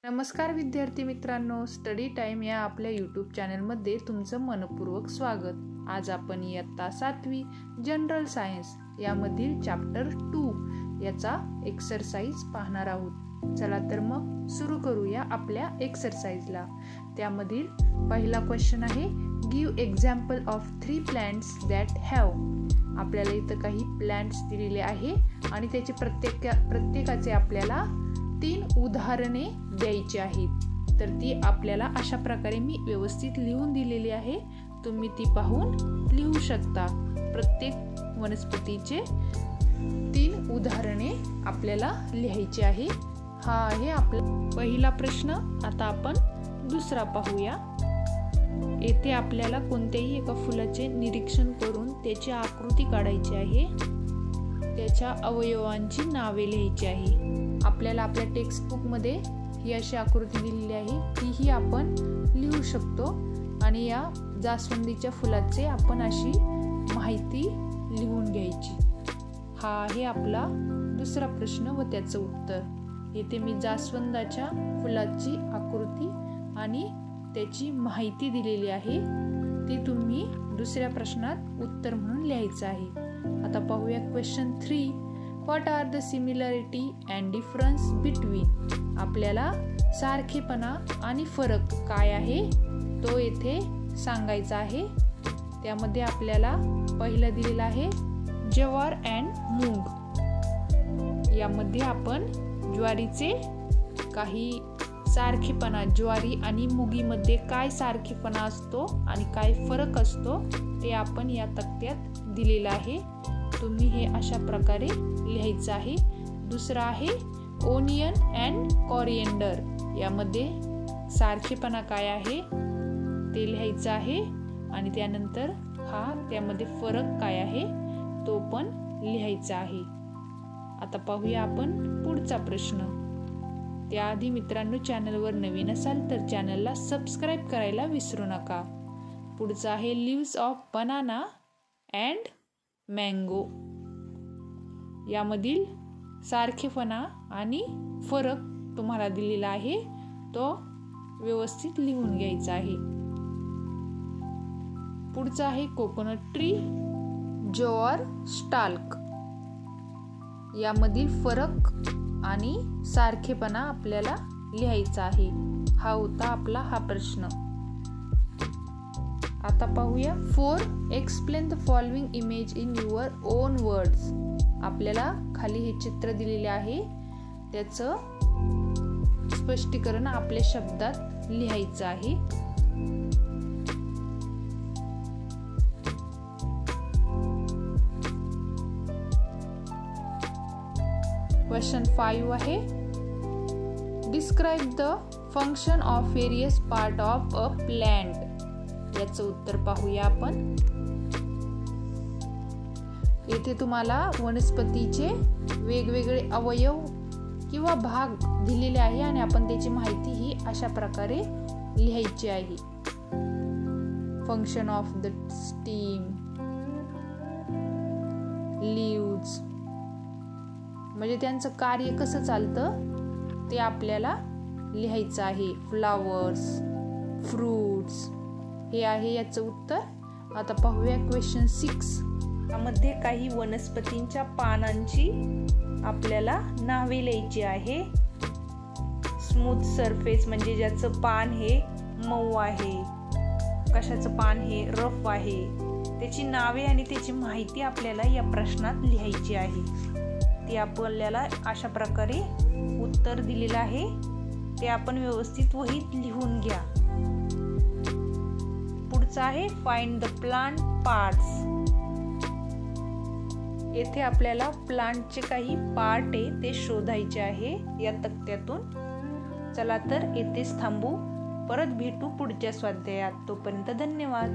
नमस्कार विद्यार्थी मित्रांनो, स्टडी टाइम या आपल्या यूट्यूब चॅनलमध्ये तुमचं मनपूर्वक स्वागत। आज आपण इयत्ता 7वी जनरल सायन्स यामधील चॅप्टर 2 याचा एक्सरसाइज पाहणार आहोत। चला तर मग सुरू करूया आपल्या एक्सरसाइजला। त्यामधील पहिला क्वेश्चन आहे, give example of 3 plants that have. आपल्याला इथं काही प्लांट्स दिलेले आहे आणि त्याचे प्रत्येकाचे आपल्याला 3 उदाहरणे द्यायची आहेत। तर ती आपल्याला अशा प्रकारे मी व्यवस्थित लिहून दिलेली आहे, तुम्ही ती पाहून लिहू शकता। प्रत्येक वनस्पतीचे 3 उदाहरणे आपल्याला लिहायची आहे। हा आहे आपला पहिला प्रश्न। आता आपण दुसरा पाहूया। येथे आपल्याला कोणत्याही एका फुलाचे निरीक्षण करून त्याची आकृती काढायची आहे, त्याच्या अवयवांची नावे लिहायची आहे। आपल्याला आपल्या टेक्स्ट बुक मध्ये ही अशी आकृती दिलेली आहे, तीही आपण लिहू शकतो आणि या जास्वंदीच्या फुलाचे आपण अशी माहिती लिहून घ्यायची। हा आहे आपला दुसरा प्रश्न व त्याचं उत्तर। येथे मी जास्वंदाच्या फुलाची आकृती आणि त्याची माहिती दिलेली आहे, ती तुम्ही दुसऱ्या प्रश्नात उत्तर म्हणून लिहायचं आहे। आता पाहूया question 3, what are the similarity and difference between. आपल्याला सारखेपणा आणि फरक काय आहे तो येथे सांगायचा आहे। त्यामध्ये आपल्याला पहिलं दिलेलं आहे ज्वार अँड मूग। यामध्ये आपण ज्वारीचे काही सारखेपणा, ज्वारी आणि मुगीमध्ये काय सारखेपणा असतो आणि काय फरक असतो ते आपण या तक्त्यात दिलेलं आहे। तुम्ही हे अशा प्रकारे लिहायचं आहे। दुसरा आहे ओनियन अँड कॉरिएंडर। यामध्ये सारखेपणा काय आहे ते लिहायचं आहे आणि त्यानंतर त्यामध्ये फरक काय आहे तो पण लिहायचा आहे। आता पाहूया आपण पुढचा प्रश्न। त्याआधी मित्रांनो, चॅनलवर नवीन असाल तर चॅनलला सबस्क्राईब करायला विसरू नका। पुढचा आहे leaves of banana and mango. यामधील सारखेपणा आणि फरक तुम्हाला दिलेला आहे, तो व्यवस्थित लिहून घ्यायचा आहे। पुढचा आहे कोकोनट ट्री, ज्वार स्टाल्क। यामधील फरक आणि सारखेपणा आपल्याला लिहायचा आहे। हा होता आपला हा प्रश्न। आता पाहूया 4, explain the following image in your on words. आपल्याला खाली हे चित्र दिलेले आहे, त्याचं स्पष्टीकरण आपल्या शब्दात लिहायचं आहे। क्वेश्चन 5 आहे, describe the function of various part of a plant. याचं उत्तर पाहूया आपण। येथे तुम्हाला वनस्पतीचे वेगवेगळे अवयव किंवा भाग दिलेले आहे आणि आपण त्याची माहिती ही अशा प्रकारे लिहायची आहे। Function of the steam, leaves, म्हणजे त्यांचं कार्य कसं चालतं ते आपल्याला लिहायचं आहे। फ्लावर्स, फ्रूट्स, हे आहे याचं उत्तर। आता पाहूया क्वेश्चन 6। यामध्ये काही वनस्पतींच्या पानांची आपल्याला नावे लिहायची आहे। स्मूथ सरफेस म्हणजे ज्याचं पान हे मऊ आहे, कशाचं पान हे रफ आहे, त्याची नावे आणि त्याची माहिती आपल्याला या प्रश्नात लिहायची आहे। ती आपल्याला अशा प्रकारे उत्तर दिलेलं आहे, ते आपण व्यवस्थित वहीत लिहून घ्या। पुढचं आहे फाइंड द प्लांट पार्ट्स। येथे आपल्याला प्लांटचे काही पार्ट आहे ते शोधायचे आहे या तक्त्यातून। चला तर येथेच थांबू, परत भेटू पुढच्या स्वाध्यायात। तोपर्यंत धन्यवाद।